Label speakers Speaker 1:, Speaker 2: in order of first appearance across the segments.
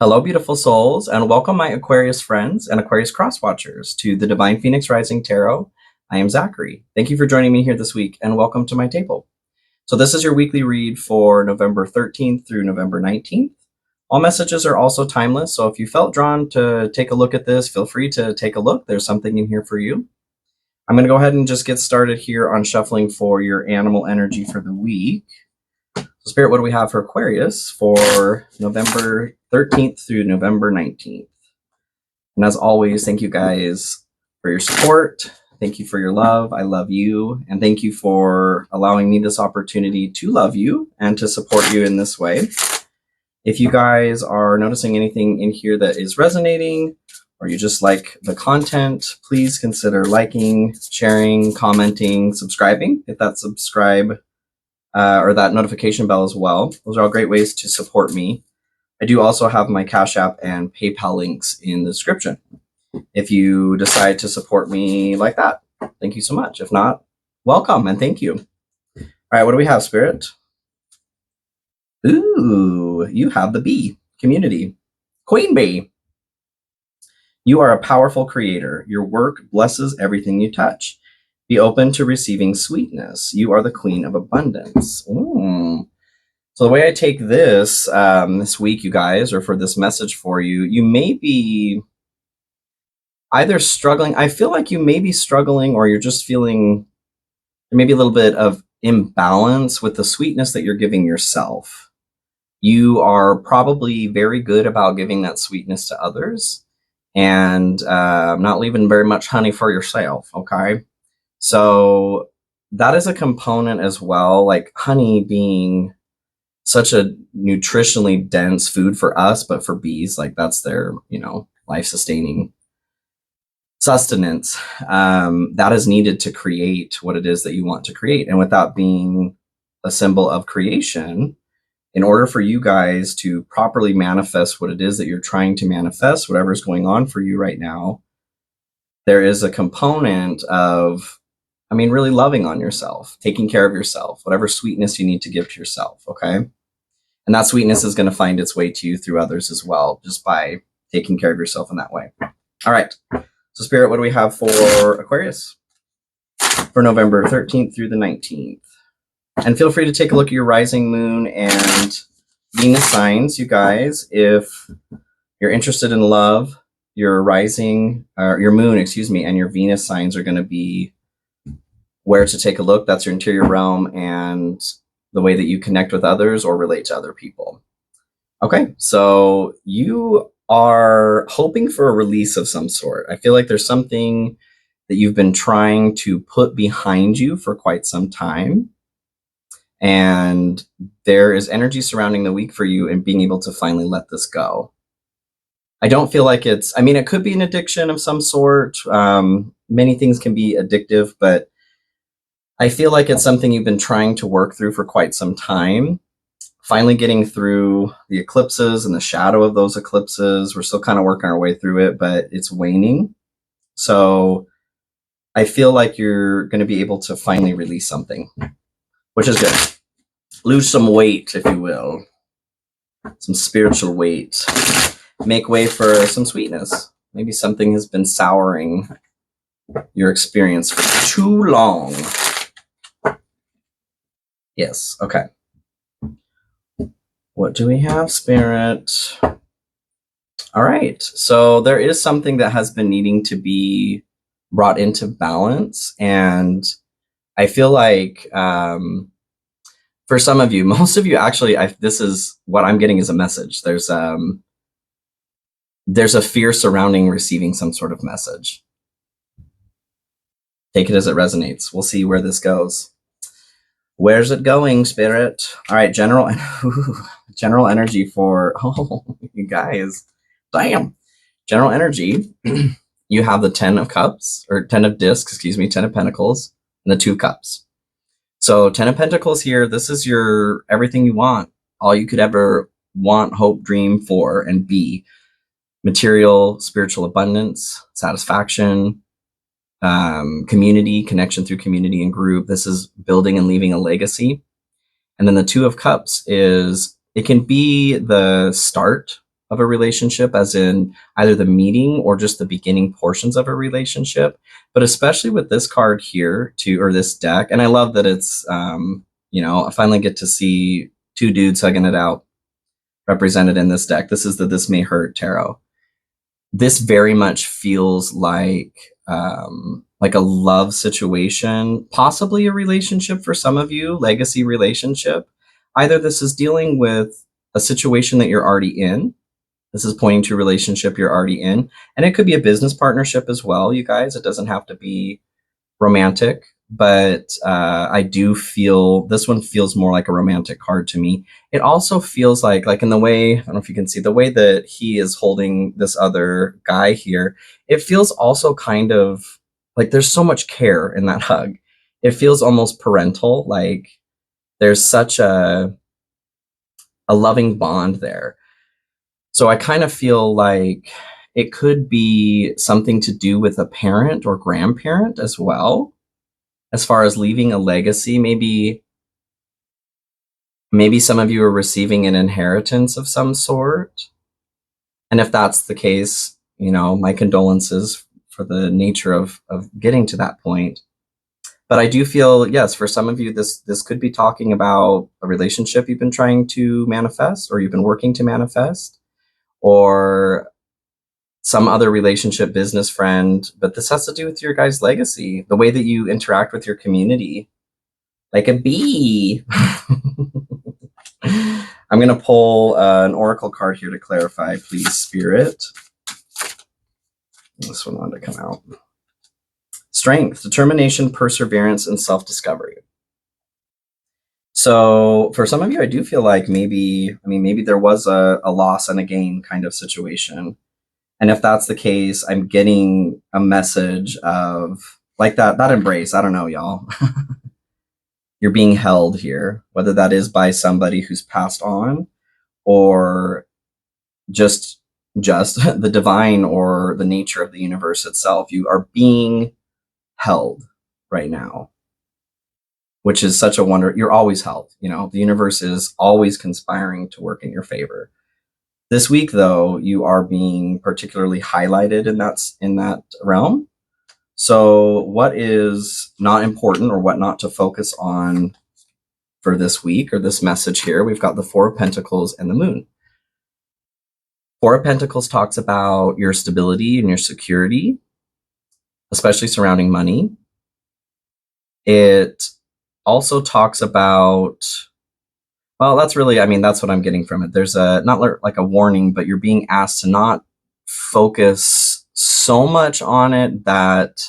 Speaker 1: Hello, beautiful souls, and welcome my Aquarius friends and Aquarius cross-watchers to the Divine Phoenix Rising Tarot. I am Zachary. Thank you for joining me here this week, and welcome to my table. So this is your weekly read for November 13th through November 19th. All messages are also timeless, so if you felt drawn to take a look at this, feel free to take a look. There's something in here for you. I'm going to go ahead and just get started here on shuffling for your animal energy for the week. So Spirit, what do we have for Aquarius for November 13th through November 19th? And as always, thank you guys for your support. Thank you for your love. I love you. And thank you for allowing me this opportunity to love you and to support you in this way. If you guys are noticing anything in here that is resonating, or you just like the content, please consider liking, sharing, commenting, subscribing. Hit that subscribe or that notification bell as well. Those are all great ways to support me. I do also have my Cash App and PayPal links in the description if you decide to support me like that. Thank you so much. If not, welcome and thank you. All right, what do we have, Spirit? Ooh, you have the bee, community. Queen bee. You are a powerful creator. Your work blesses everything you touch. Be open to receiving sweetness. You are the queen of abundance. Ooh. So the way I take this this week, you guys, or for this message for you, you may be either struggling. I feel like you may be struggling, or you're just feeling maybe a little bit of imbalance with the sweetness that you're giving yourself. You are probably very good about giving that sweetness to others and not leaving very much honey for yourself, okay? So that is a component as well, like honey being such a nutritionally dense food for us, but for bees, like that's their, life-sustaining sustenance that is needed to create what it is that you want to create. And with that being a symbol of creation, in order for you guys to properly manifest what it is that you're trying to manifest, whatever's going on for you right now, there is a component of, really loving on yourself, taking care of yourself, whatever sweetness you need to give to yourself, okay? And that sweetness is going to find its way to you through others as well, just by taking care of yourself in that way. All right. So Spirit, what do we have for Aquarius for November 13th through the 19th? And feel free to take a look at your rising moon and Venus signs, you guys. If you're interested in love, your rising, or your moon, and your Venus signs are going to be where to take a look. That's your interior realm and the way that you connect with others or relate to other people. Okay, so you are hoping for a release of some sort. I feel like there's something that you've been trying to put behind you for quite some time. And there is energy surrounding the week for you and being able to finally let this go. I don't feel like it could be an addiction of some sort. Many things can be addictive, but I feel like it's something you've been trying to work through for quite some time. Finally getting through the eclipses and the shadow of those eclipses. We're still kind of working our way through it, but it's waning. So I feel like you're going to be able to finally release something, which is good. Lose some weight, if you will. Some spiritual weight. Make way for some sweetness. Maybe something has been souring your experience for too long. Yes, okay. What do we have, Spirit? All right, so there is something that has been needing to be brought into balance, and I feel like for some of you, most of you actually, this is what I'm getting as a message. There's a fear surrounding receiving some sort of message. Take it as it resonates. We'll see where this goes. Where's it going, Spirit? All right, general energy for, you guys, damn. General energy, you have the 10 of cups, or 10 of discs, 10 of pentacles, and the 2 cups. So 10 of pentacles here, this is your everything you want, all you could ever want, hope, dream for, and be. Material, spiritual abundance, satisfaction, community, connection through community and group. This is building and leaving a legacy. And then the 2 of cups is, it can be the start of a relationship, as in either the meeting or just the beginning portions of a relationship. But especially with this card here, or this deck, and I love that it's, you know, I finally get to see two dudes hugging it out represented in this deck. This is the This May Hurt Tarot. This very much feels like a love situation, possibly a relationship for some of you, legacy relationship. Either this is dealing with a situation that you're already in. This is pointing to a relationship you're already in. And it could be a business partnership as well, you guys. It doesn't have to be romantic, but I do feel this one feels more like a romantic card to me. It also feels like in the way, I don't know if you can see the way that he is holding this other guy here, it feels also kind of like there's so much care in that hug. It feels almost parental, like there's such a loving bond there. So I kind of feel like it could be something to do with a parent or grandparent as well, as far as leaving a legacy. Maybe some of you are receiving an inheritance of some sort. And if that's the case, you know, my condolences for the nature of getting to that point. But I do feel, yes, for some of you, this could be talking about a relationship you've been trying to manifest, or you've been working to manifest, or some other relationship, business friend. But this has to do with your guys' legacy, the way that you interact with your community, like a bee. I'm going to pull an oracle card here to clarify, please, Spirit. This one wanted to come out. Strength, determination, perseverance, and self-discovery. So for some of you, I do feel like maybe there was a loss and a gain kind of situation. And if that's the case, I'm getting a message of like that embrace. I don't know, y'all. You're being held here, whether that is by somebody who's passed on, or just the divine or the nature of the universe itself. You are being held right now, which is such a wonder. You're always held. You know, the universe is always conspiring to work in your favor. This week, though, you are being particularly highlighted in that realm. So what is not important, or what not to focus on for this week, or this message here? We've got the Four of Pentacles and the Moon. Four of Pentacles talks about your stability and your security, especially surrounding money. It also talks about, well, that's really, that's what I'm getting from it. There's not like a warning, but you're being asked to not focus so much on it that,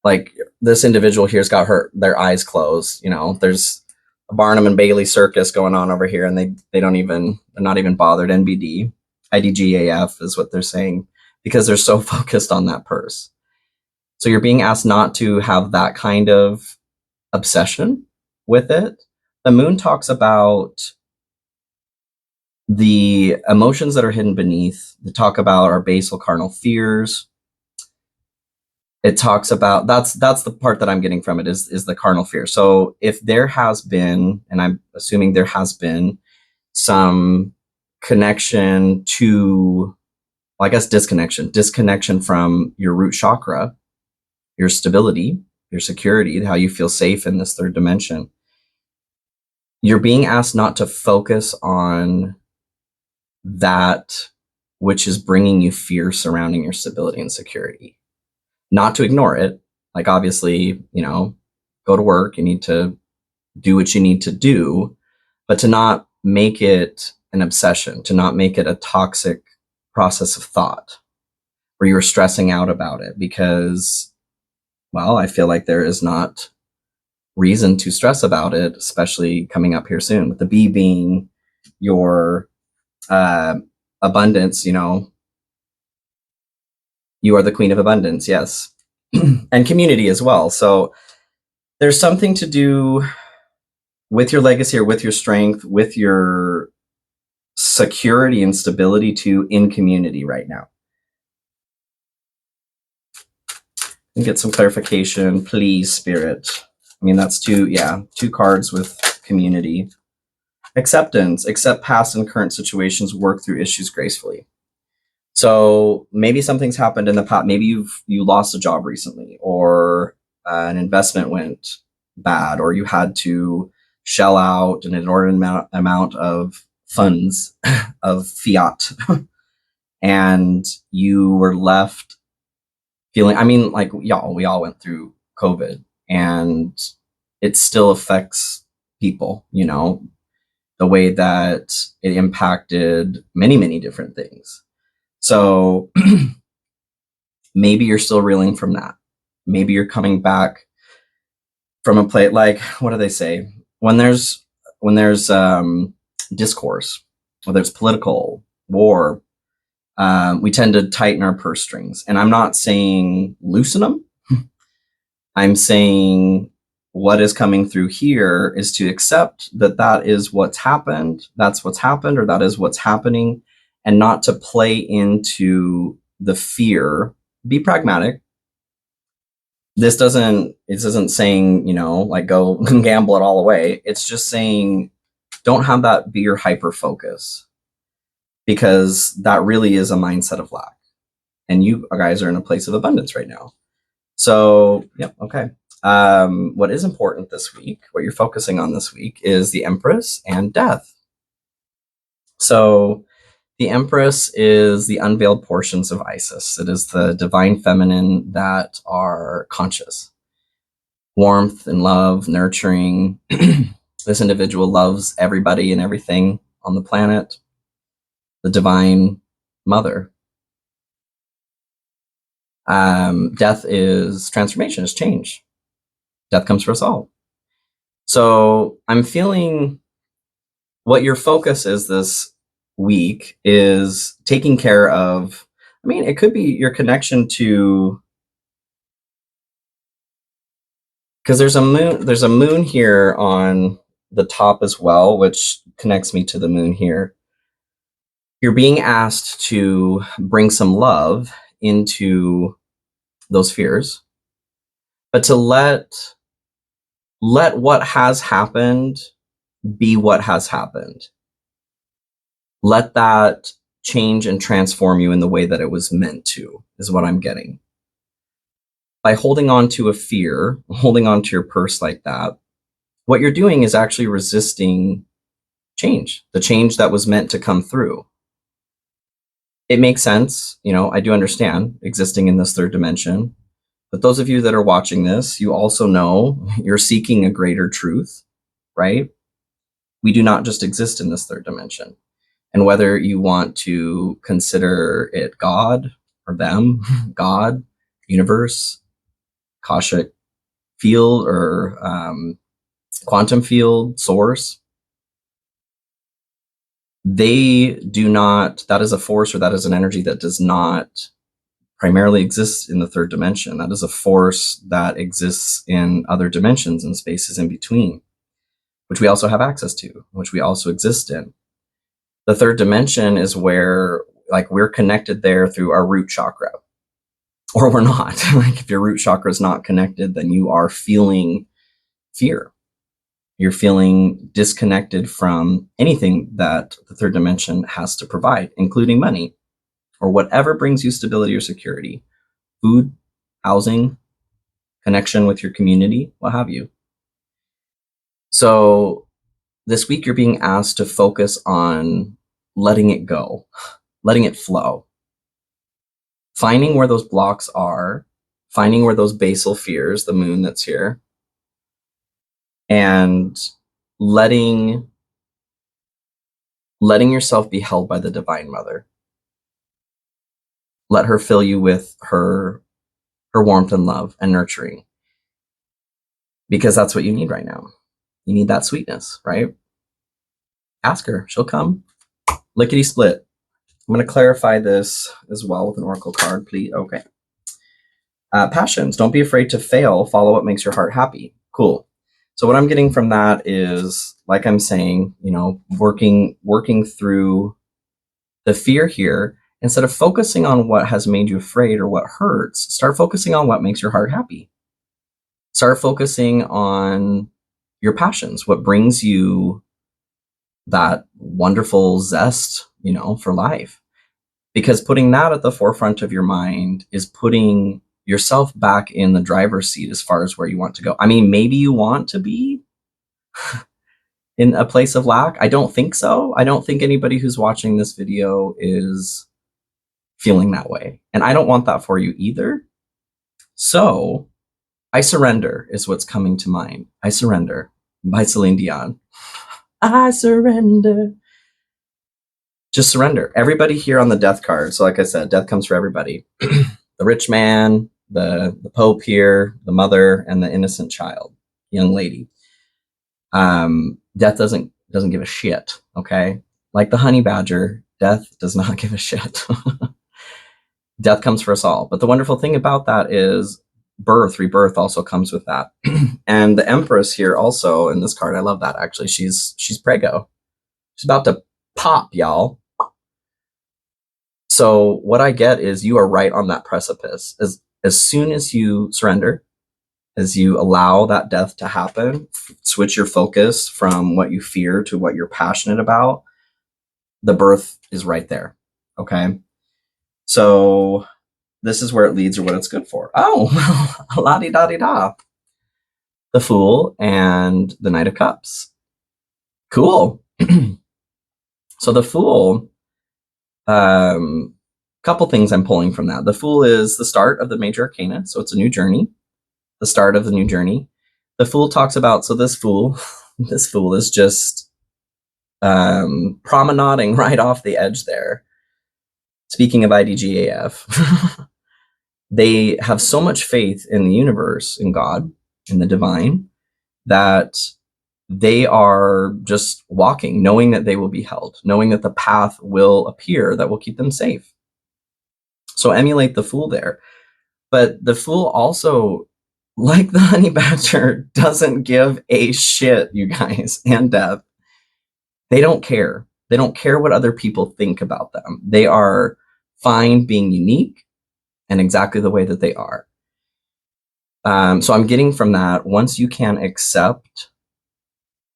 Speaker 1: like, this individual here's got their eyes closed. You know, there's a Barnum and Bailey circus going on over here, and they're not even bothered. NBD, IDGAF is what they're saying, because they're so focused on that purse. So you're being asked not to have that kind of obsession with it. The Moon talks about the emotions that are hidden beneath. They talk about our basal carnal fears. It talks about, that's the part that I'm getting from it, is the carnal fear. So if there has been, and I'm assuming there has been, some connection to, well, I guess disconnection from your root chakra, your stability, your security, how you feel safe in this third dimension, you're being asked not to focus on that which is bringing you fear surrounding your stability and security. Not to ignore it. Like, obviously, you know, go to work, you need to do what you need to do, but to not make it an obsession, to not make it a toxic process of thought where you're stressing out about it, because, well, I feel like there is not reason to stress about it, especially coming up here soon, with the bee being your abundance. You know, you are the queen of abundance, yes. And community as well. So there's something to do with your legacy, or with your strength, with your security and stability in community right now. And get some clarification, please, Spirit. That's two cards with community. Acceptance, accept past and current situations, work through issues gracefully. So maybe something's happened in the past. Maybe you lost a job recently, or an investment went bad, or you had to shell out an inordinate amount of funds of fiat, and you were left feeling. I mean, like we all went through COVID, and it still affects people. You know, the way that it impacted many different things. So maybe you're still reeling from that. Maybe you're coming back from a place, like, what do they say? When there's discourse, whether it's political, war, we tend to tighten our purse strings. And I'm not saying loosen them. I'm saying what is coming through here is to accept that that is what's happened. That's what's happened, or that is what's happening, and not to play into the fear. Be pragmatic. This isn't saying, you know, like go gamble it all away. It's just saying don't have that be your hyper focus, because that really is a mindset of lack. And you guys are in a place of abundance right now. So, yeah, okay. What is important this week, what you're focusing on this week, is the Empress and death. So the Empress is the unveiled portions of Isis. It is the divine feminine that are conscious. Warmth and love, nurturing. This individual loves everybody and everything on the planet. The divine mother. Death is transformation, is change. Death comes for us all. So I'm feeling what your focus is this week is taking care of, I mean, it could be your connection to, because there's a moon here on the top as well, which connects me to the moon here. You're being asked to bring some love into those fears, but to let what has happened be what has happened. Let that change and transform you in the way that it was meant to, is what I'm getting. By holding on to a fear, holding on to your purse like that, what you're doing is actually resisting change, the change that was meant to come through. It makes sense. You know, I do understand existing in this third dimension. But those of you that are watching this, you also know you're seeking a greater truth, right? We do not just exist in this third dimension. And whether you want to consider it God or them, God, universe, Akashic field, or quantum field, source, they do not, that is a force, or that is an energy that does not primarily exist in the third dimension. That is a force that exists in other dimensions and spaces in between, which we also have access to, which we also exist in. The third dimension is where, like, we're connected there through our root chakra, or we're not. Like, if your root chakra is not connected, then you are feeling fear. You're feeling disconnected from anything that the third dimension has to provide, including money, or whatever brings you stability or security, food, housing, connection with your community, what have you. So this week you're being asked to focus on letting it go, letting it flow, finding where those blocks are, finding where those basal fears, the moon that's here, and letting yourself be held by the Divine Mother. Let her fill you with her warmth and love and nurturing, because that's what you need right now. You need that sweetness, right? Ask her, she'll come. Lickety split. I'm going to clarify this as well with an oracle card, please. Okay. Passions. Don't be afraid to fail. Follow what makes your heart happy. Cool. So what I'm getting from that is, like I'm saying, you know, working through the fear here. Instead of focusing on what has made you afraid or what hurts, start focusing on what makes your heart happy. Start focusing on your passions, what brings you that wonderful zest, you know, for life. Because putting that at the forefront of your mind is putting yourself back in the driver's seat as far as where you want to go. I mean, maybe you want to be in a place of lack. I don't think so. I don't think anybody who's watching this video is feeling that way. And I don't want that for you either. So I surrender is what's coming to mind. I surrender by Celine Dion. I surrender. Just surrender. Everybody here on the death card. So like I said, death comes for everybody. The rich man, the Pope here, the mother, and the innocent child, young lady. Death doesn't give a shit, okay? Like the honey badger, death does not give a shit. Death comes for us all. But the wonderful thing about that is rebirth also comes with that. And the Empress here also in this card, I love that actually. She's prego. She's about to pop, y'all. So what I get is you are right on that precipice. As soon as you surrender, as you allow that death to happen, switch your focus from what you fear to what you're passionate about, the birth is right there, okay? So this is where it leads or what it's good for. Oh, la-di-da-di-da. The Fool and the Knight of Cups. Cool. So the Fool, couple things I'm pulling from that. The Fool is the start of the major arcana, so it's a new journey. The start of the new journey. The Fool talks about, so this Fool is just promenading right off the edge there. Speaking of IDGAF, they have so much faith in the universe, in God, in the divine, that they are just walking, knowing that they will be held, knowing that the path will appear that will keep them safe. So emulate the Fool there. But the Fool also, like the honey badger, doesn't give a shit, you guys, and death. They don't care. They don't care what other people think about them. They are fine being unique and exactly the way that they are. So I'm getting from that, once you can accept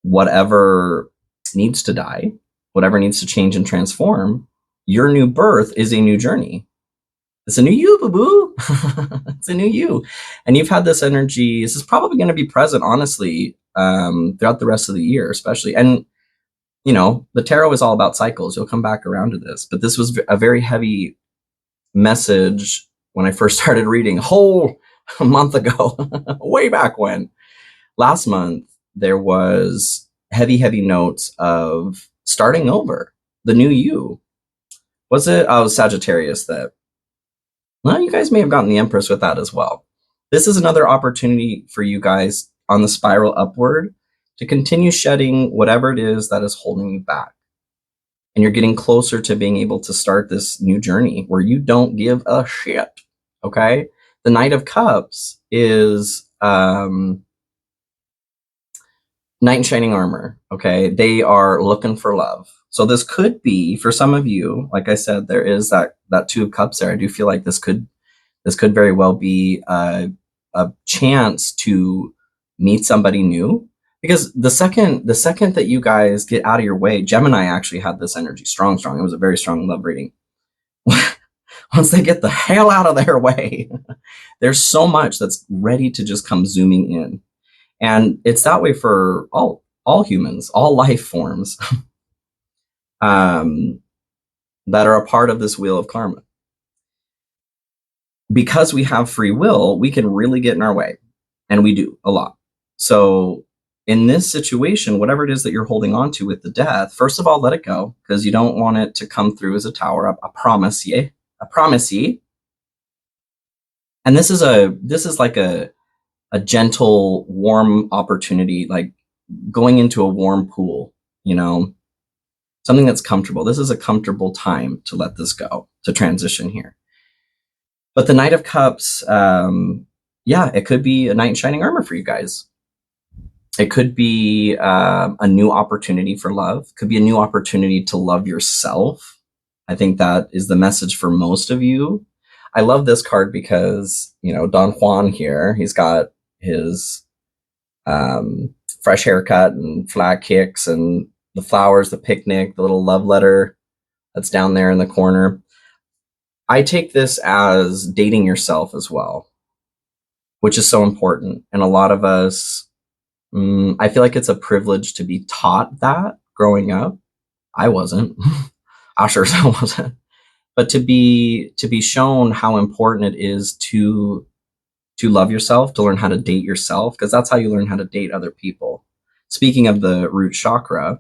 Speaker 1: whatever needs to die, whatever needs to change and transform, your new birth is a new journey. It's a new you, boo-boo. It's a new you. And you've had this energy. This is probably going to be present, honestly, throughout the rest of the year, especially. And, you know, the tarot is all about cycles. You'll come back around to this. But this was a very heavy message when I first started reading a month ago, way back when. Last month, there was heavy notes of starting over, the new you. Was it? Oh, Sagittarius that. Well, you guys may have gotten the Empress with that as well. This is another opportunity for you guys on the spiral upward to continue shedding whatever it is that is holding you back. And you're getting closer to being able to start this new journey where you don't give a shit, okay? The Knight of Cups is Knight in Shining Armor, okay? They are looking for love. So this could be, for some of you, like I said, there is that Two of Cups there. I do feel like this could very well be a chance to meet somebody new. Because the second that you guys get out of your way, Gemini actually had this energy strong. It was a very strong love reading. Once they get the hell out of their way, there's so much that's ready to just come zooming in. And it's that way for all humans, all life forms that are a part of this wheel of karma. Because we have free will, we can really get in our way. And we do a lot. So in this situation, whatever it is that you're holding on to with the death, first of all, let it go, because you don't want it to come through as a tower. I promise ye. I promise ye. And this is like a gentle, warm opportunity, like going into a warm pool, you know, something that's comfortable. This is a comfortable time to let this go, to transition here. But the Knight of Cups, yeah, it could be a Knight in Shining Armor for you guys. It could be a new opportunity for love. Could be a new opportunity to love yourself. I think that is the message for most of you. I love this card because, you know, Don Juan here, he's got his fresh haircut and flag kicks and, the flowers, the picnic, the little love letter that's down there in the corner. I take this as dating yourself as well, which is so important. And a lot of us, I feel like it's a privilege to be taught that growing up. I wasn't. I sure wasn't. But to be shown how important it is to love yourself, to learn how to date yourself, because that's how you learn how to date other people. Speaking of the root chakra,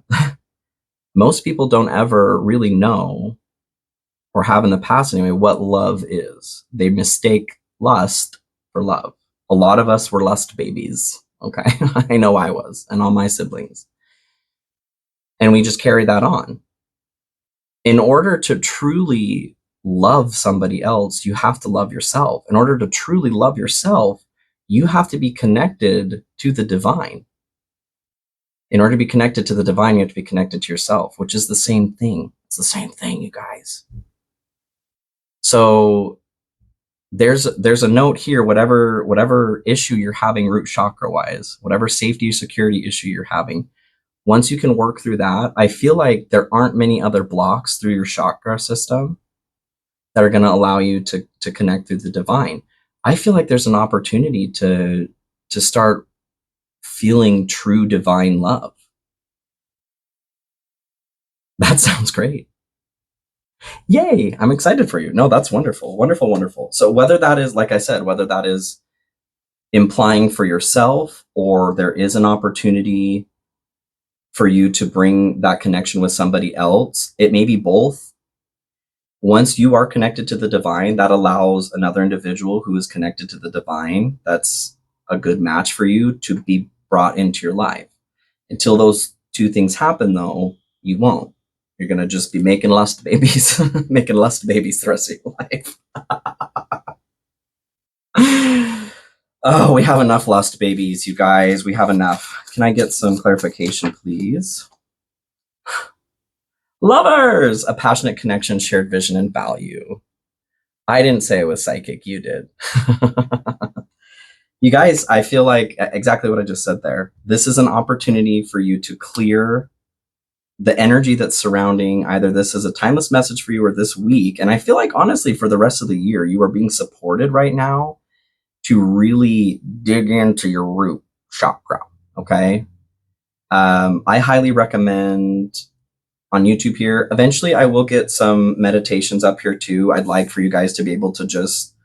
Speaker 1: most people don't ever really know, or have in the past anyway, what love is. They mistake lust for love. A lot of us were lust babies, okay? I know I was, and all my siblings. And we just carry that on. In order to truly love somebody else, you have to love yourself. In order to truly love yourself, you have to be connected to the divine. In order to be connected to the divine, you have to be connected to yourself, which is the same thing. It's the same thing, you guys. So there's a note here, whatever issue you're having root chakra wise, whatever safety or security issue you're having, once you can work through that, I feel like there aren't many other blocks through your chakra system that are going to allow you to connect through the divine. I feel like there's an opportunity to start feeling true divine love. That sounds great. Yay, I'm excited for you. No, that's wonderful. Wonderful, wonderful. So whether that is, like I said, whether that is implying for yourself, or there is an opportunity for you to bring that connection with somebody else, it may be both. Once you are connected to the divine, that allows another individual who is connected to the divine, that's a good match for you, to be brought into your life. Until those two things happen, though, you won't. You're going to just be making lust babies, making lust babies the rest of your life. Oh, we have enough lust babies, you guys. We have enough. Can I get some clarification, please? Lovers, a passionate connection, shared vision, and value. I didn't say it was psychic. You did. You guys, I feel like exactly what I just said there. This is an opportunity for you to clear the energy that's surrounding either this is a timeless message for you or this week. And I feel like, honestly, for the rest of the year, you are being supported right now to really dig into your root chakra, okay? I highly recommend on YouTube here. Eventually, I will get some meditations up here too. I'd like for you guys to be able to just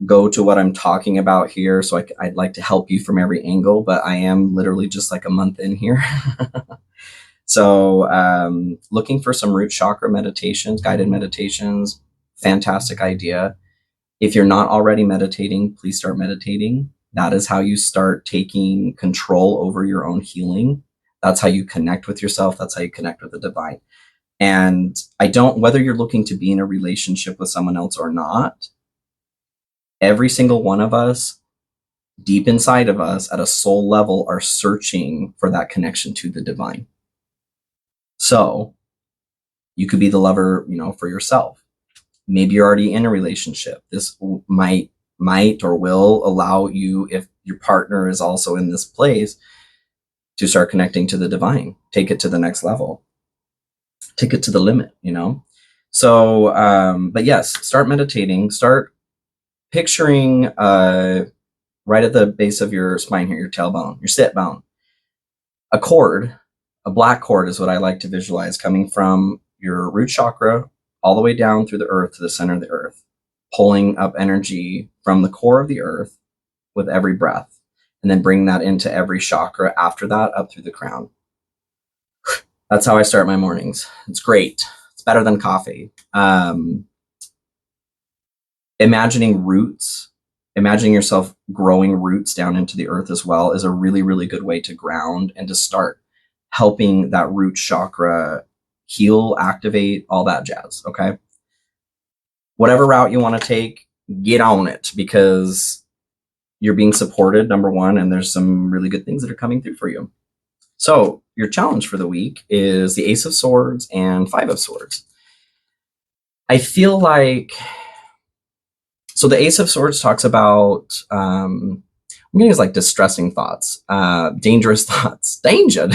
Speaker 1: go to what I'm talking about here. So I'd like to help you from every angle, but I am literally just like a month in here. So looking for some root chakra meditations, guided meditations, fantastic idea. If you're not already meditating, please start meditating. That is how you start taking control over your own healing. That's how you connect with yourself. That's how you connect with the divine. And whether you're looking to be in a relationship with someone else or not, every single one of us, deep inside of us, at a soul level, are searching for that connection to the divine. So you could be the lover, for yourself. Maybe you're already in a relationship. This might or will allow you, if your partner is also in this place, to start connecting to the divine, take it to the next level, take it to the limit, So, but yes, start meditating, start picturing right at the base of your spine here, your tailbone, your sit bone, a cord. A black cord is what I like to visualize, coming from your root chakra all the way down through the earth to the center of the earth, pulling up energy from the core of the earth with every breath, and then bring that into every chakra after that, up through the crown. That's how I start my mornings. It's great. It's better than coffee. Imagining roots, imagining yourself growing roots down into the earth as well, is a really, really good way to ground and to start helping that root chakra heal, activate, all that jazz, okay? Whatever route you want to take, get on it, because you're being supported, number one, and there's some really good things that are coming through for you. So your challenge for the week is the Ace of Swords and Five of Swords. I feel like, so the Ace of Swords talks about, I'm getting like distressing thoughts, dangerous thoughts, danger.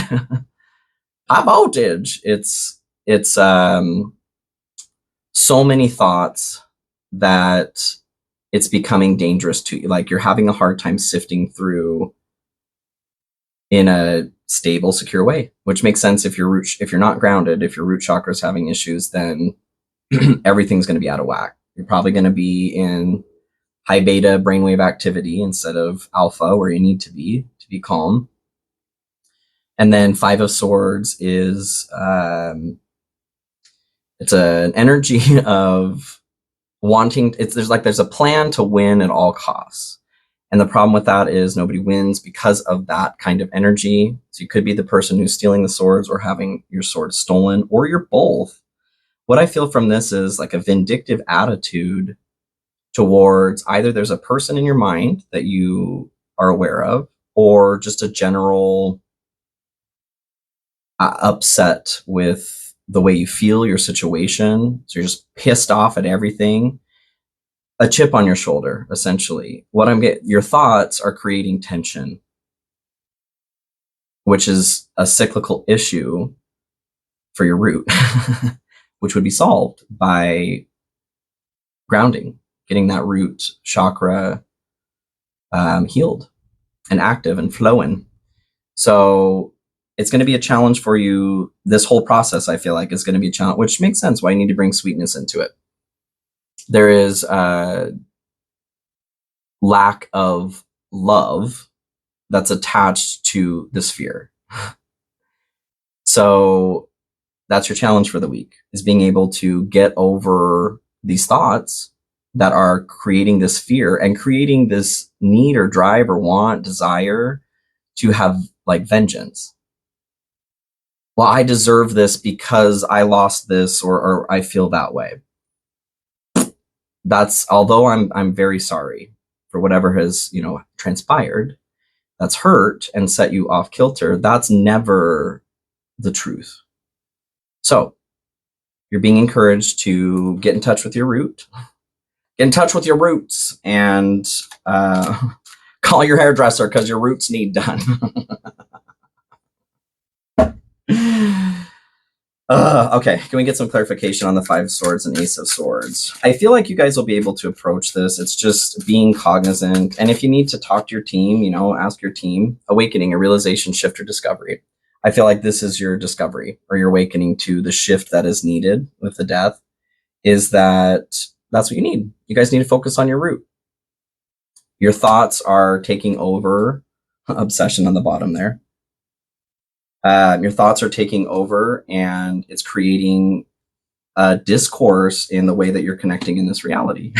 Speaker 1: high voltage. It's so many thoughts that it's becoming dangerous to you. Like you're having a hard time sifting through in a stable, secure way, which makes sense if you're not grounded, if your root chakra is having issues, then everything's going to be out of whack. You're probably going to be in high beta brainwave activity instead of alpha, where you need to be calm. And then 5 of Swords is it's an energy of wanting. There's a plan to win at all costs. And the problem with that is nobody wins because of that kind of energy. So you could be the person who's stealing the swords or having your sword stolen, or you're both. What I feel from this is like a vindictive attitude towards either there's a person in your mind that you are aware of, or just a general upset with the way you feel, your situation. So you're just pissed off at everything. A chip on your shoulder, essentially. Your thoughts are creating tension, which is a cyclical issue for your root, which would be solved by grounding, getting that root chakra healed and active and flowing. So it's going to be a challenge for you. This whole process, I feel like, is going to be a challenge, which makes sense why you need to bring sweetness into it. There is a lack of love that's attached to this fear. So that's your challenge for the week, is being able to get over these thoughts that are creating this fear and creating this need or drive or want, desire to have like vengeance. Well, I deserve this because I lost this, or I feel that way. Although I'm very sorry for whatever has, transpired, that's hurt and set you off kilter. That's never the truth. So you're being encouraged to get in touch with your root, get in touch with your roots, and call your hairdresser because your roots need done. Okay, can we get some clarification on the 5 of Swords and Ace of Swords? I feel like you guys will be able to approach this. It's just being cognizant. And if you need to talk to your team, ask your team. Awakening, a realization, shift, or discovery. I feel like this is your discovery or your awakening to the shift that is needed with the death, is that's what you need. You guys need to focus on your root. Your thoughts are taking over. Obsession on the bottom there. Your thoughts are taking over, and it's creating a discourse in the way that you're connecting in this reality.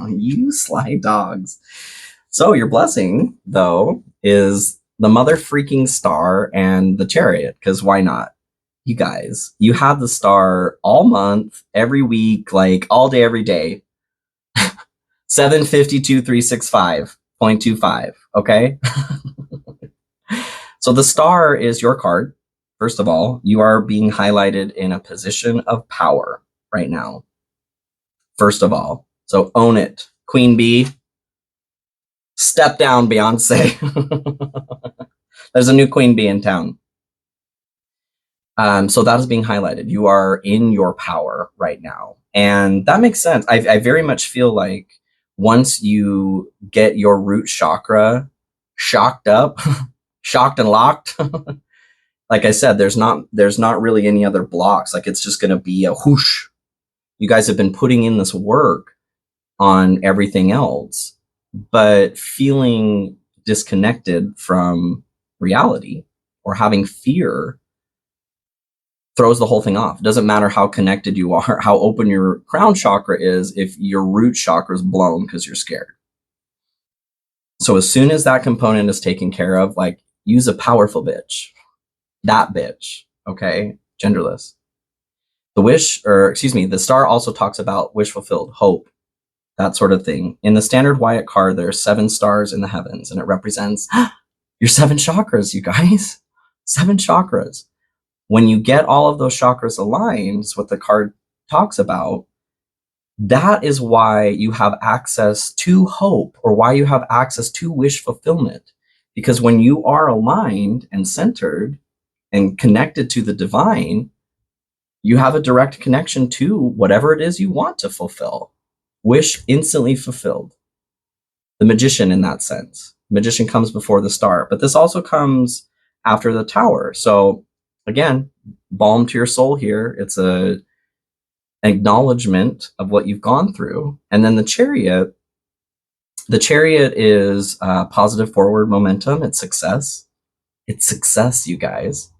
Speaker 1: You sly dogs. So your blessing, though, is the mother freaking star and the chariot, because why not? You guys, you have the star all month, every week, like all day, every day. 752,365.25, okay? So the star is your card. First of all, you are being highlighted in a position of power right now. First of all, so own it. Queen Bee, step down, Beyonce. There's a new Queen Bee in town. So that is being highlighted. You are in your power right now. And that makes sense. I very much feel like once you get your root chakra shocked up, shocked and locked, like I said, there's not really any other blocks. Like it's just going to be a whoosh. You guys have been putting in this work on everything else, but feeling disconnected from reality or having fear throws the whole thing off. It doesn't matter how connected you are, how open your crown chakra is, if your root chakra is blown because you're scared. So as soon as that component is taken care of, like use a powerful bitch. That bitch, okay? Genderless. The star also talks about wish fulfilled, hope, that sort of thing. In the standard Wyatt card, there are 7 stars in the heavens, and it represents your 7 chakras, you guys. 7 chakras. When you get all of those chakras aligned, is what the card talks about. That is why you have access to hope, or why you have access to wish fulfillment. Because when you are aligned and centered, and connected to the divine, you have a direct connection to whatever it is you want to fulfill. Wish instantly fulfilled. The magician in that sense. Magician comes before the star, but this also comes after the tower. So again, balm to your soul here. It's a acknowledgement of what you've gone through. And then the chariot is positive forward momentum. It's success. It's success, you guys.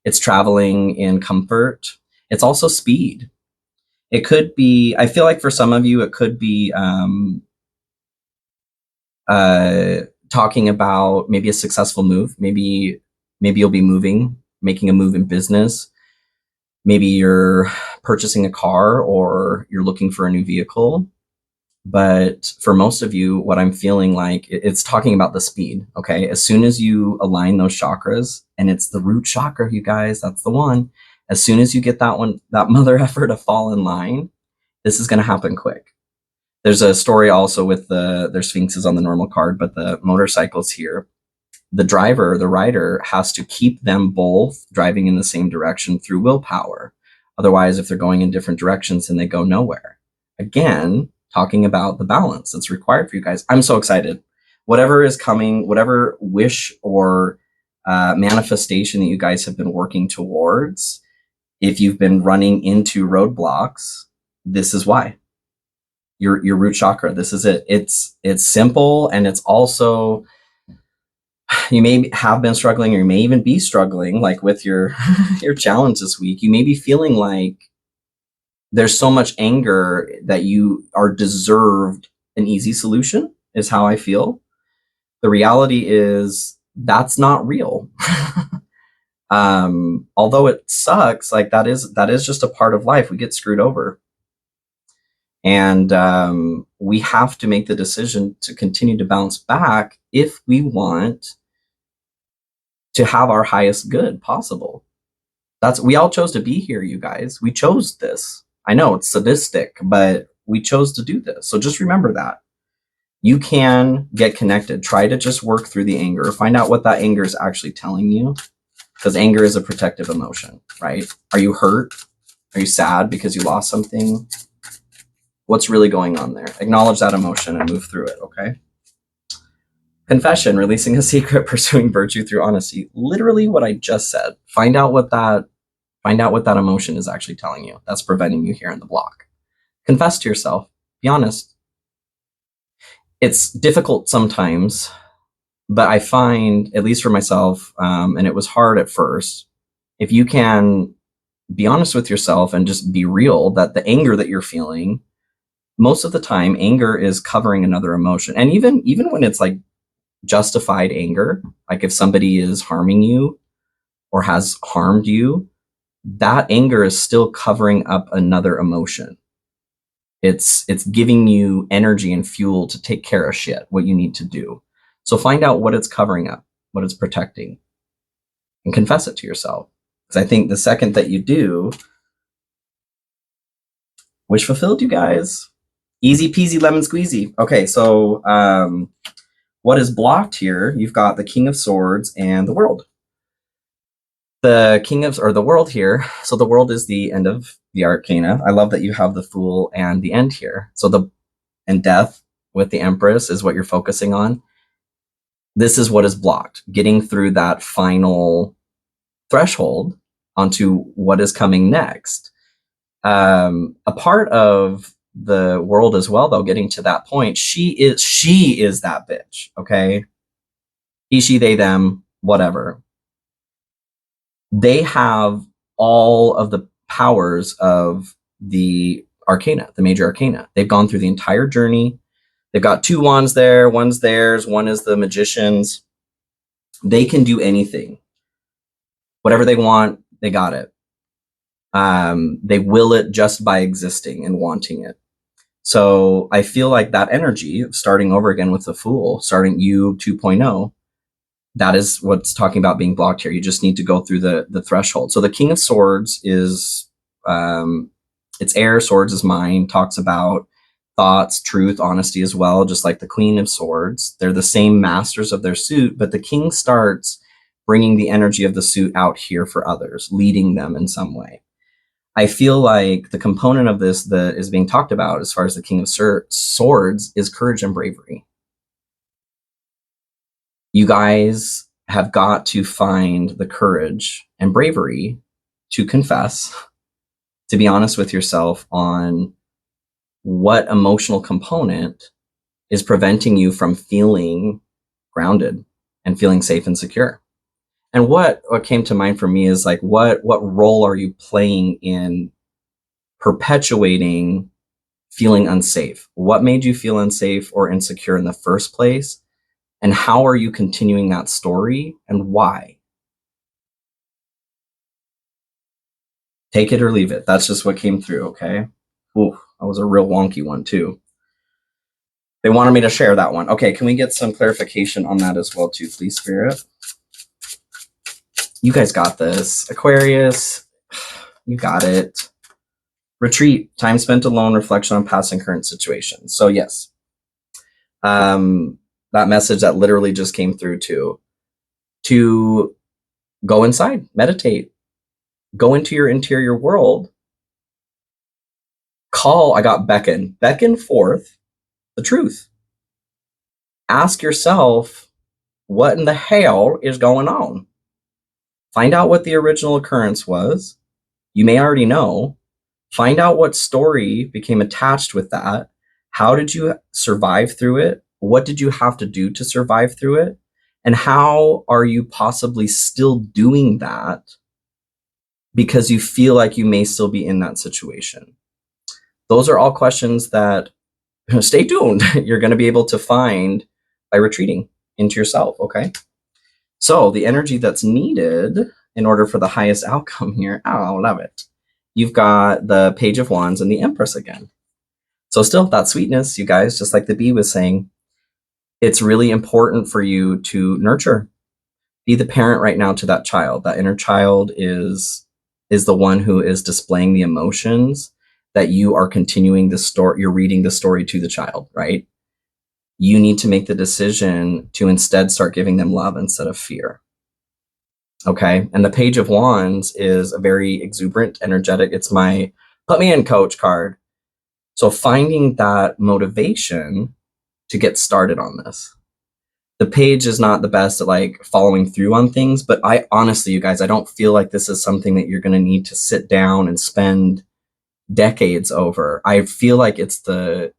Speaker 1: It's traveling in comfort. It's also speed. It could be, I feel like for some of you, it could be talking about maybe a successful move. Maybe you'll be moving, making a move in business. Maybe you're purchasing a car or you're looking for a new vehicle. But for most of you, what I'm feeling like, it's talking about the speed, okay? As soon as you align those chakras, and it's the root chakra, you guys, that's the one. As soon as you get that one, that mother effer to fall in line, this is going to happen quick. There's a story also with there's sphinxes on the normal card, but the motorcycles here, the driver, the rider has to keep them both driving in the same direction through willpower. Otherwise, if they're going in different directions, then they go nowhere. Again, talking about the balance that's required for you guys. I'm so excited. Whatever is coming, whatever wish or manifestation that you guys have been working towards, if you've been running into roadblocks, this is why. Your root chakra, this is it. It's simple, and it's also, you may have been struggling, or you may even be struggling, like with your your challenge this week. You may be feeling like there's so much anger that you are deserved an easy solution, is how I feel. The reality is that's not real. Although it sucks, like that is just a part of life. We get screwed over. And we have to make the decision to continue to bounce back if we want to have our highest good possible. We all chose to be here, you guys. We chose this. I know it's sadistic, but we chose to do this. So just remember that. You can get connected. Try to just work through the anger. Find out what that anger is actually telling you, because anger is a protective emotion, right? Are you hurt? Are you sad because you lost something? What's really going on there? Acknowledge that emotion and move through it, okay? Confession, releasing a secret, pursuing virtue through honesty. Literally what I just said. Find out what that emotion is actually telling you. That's preventing you here in the block. Confess to yourself. Be honest. It's difficult sometimes, but I find, at least for myself, and it was hard at first, if you can be honest with yourself and just be real, that the anger that you're feeling, most of the time, anger is covering another emotion. And even when it's like justified anger, like if somebody is harming you or has harmed you, that anger is still covering up another emotion. It's giving you energy and fuel to take care of shit, what you need to do. So find out what it's covering up, what it's protecting, and confess it to yourself. Because I think the second that you do, wish fulfilled, you guys. Easy peasy lemon squeezy. Okay, so what is blocked here? You've got the King of Swords and the World. The World here. So the World is the end of the Arcana. I love that you have the Fool and the End here. So and Death with the Empress is what you're focusing on. This is what is blocked. Getting through that final threshold onto what is coming next. A part of the World as well, though, getting to that point, she is that bitch, okay? He, she, they, them, whatever. They have all of the powers of the Arcana, the major Arcana. They've gone through the entire journey. They've got 2 wands there, one's theirs, one is the magician's. They can do anything. Whatever they want, they got it. They will it just by existing and wanting it. So I feel like that energy of starting over again with the Fool, starting you 2.0, that is what's talking about being blocked here. You just need to go through the threshold. So the King of Swords is, it's air, swords is mine, talks about thoughts, truth, honesty as well, just like the Queen of Swords. They're the same masters of their suit, but the King starts bringing the energy of the suit out here for others, leading them in some way. I feel like the component of this that is being talked about as far as the King of Swords is courage and bravery. You guys have got to find the courage and bravery to confess, to be honest with yourself on what emotional component is preventing you from feeling grounded and feeling safe and secure. And what came to mind for me is like, what role are you playing in perpetuating feeling unsafe? What made you feel unsafe or insecure in the first place? And how are you continuing that story and why? Take it or leave it. That's just what came through, okay? Ooh, that was a real wonky one too. They wanted me to share that one. Okay, can we get some clarification on that as well too, please, Spirit? You guys got this. Aquarius, you got it. Retreat, time spent alone, reflection on past and current situations. So yes, that message that literally just came through too, to go inside, meditate, go into your interior world, I got beckon forth the truth. Ask yourself, what in the hell is going on? Find out what the original occurrence was. You may already know. Find out what story became attached with that. How did you survive through it? What did you have to do to survive through it? And how are you possibly still doing that because you feel like you may still be in that situation? Those are all questions that, stay tuned, you're going to be able to find by retreating into yourself, okay? So the energy that's needed in order for the highest outcome here, oh, love it. You've got the Page of Wands and the Empress again. So still that sweetness, you guys, just like the bee was saying, it's really important for you to nurture. Be the parent right now to that child. That inner child is the one who is displaying the emotions that you are continuing the story, you're reading the story to the child, right? You need to make the decision to instead start giving them love instead of fear. Okay. And the Page of Wands is a very exuberant, energetic. It's my put me in coach card. So finding that motivation to get started on this. The page is not the best at like following through on things, but I honestly, you guys, I don't feel like this is something that you're going to need to sit down and spend decades over. I feel like it's the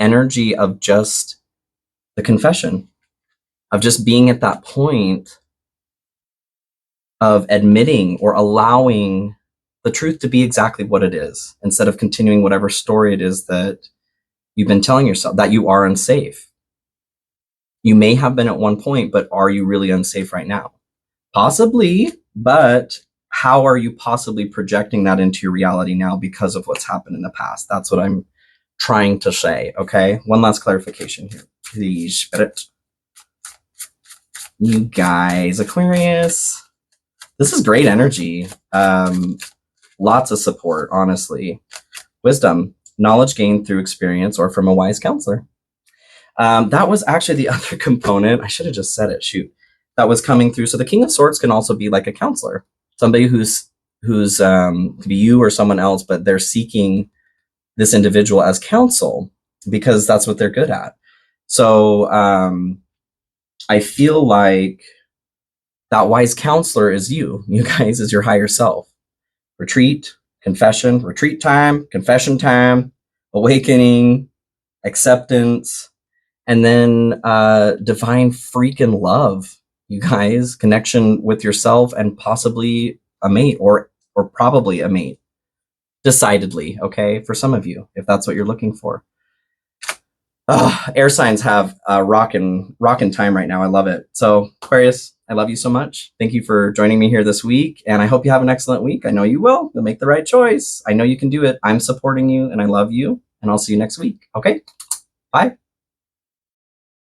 Speaker 1: energy of just the confession, of just being at that point of admitting or allowing the truth to be exactly what it is, instead of continuing whatever story it is that you've been telling yourself, that you are unsafe. You may have been at one point, but are you really unsafe right now? Possibly, but how are you possibly projecting that into your reality now because of what's happened in the past? That's what I'm trying to say, okay? One last clarification here, please, Spirit. You guys, Aquarius, this is great energy. Lots of support, honestly. Wisdom, knowledge gained through experience or from a wise counselor. That was actually the other component. I should have just said it, shoot. That was coming through. So the King of Swords can also be like a counselor, somebody who's could be you or someone else, but they're seeking this individual as counsel because that's what they're good at. So I feel like that wise counselor is you guys, is your higher self. Retreat, confession, retreat time, confession time, awakening, acceptance, and then divine freaking love, you guys, connection with yourself and possibly a mate or probably a mate. Decidedly, okay, for some of you, if that's what you're looking for. Air signs have a rockin' time right now. I love it. So Aquarius, I love you so much. Thank you for joining me here this week, and I hope you have an excellent week. I know you will. You'll make the right choice. I know you can do it. I'm supporting you, and I love you, and I'll see you next week. Okay, bye.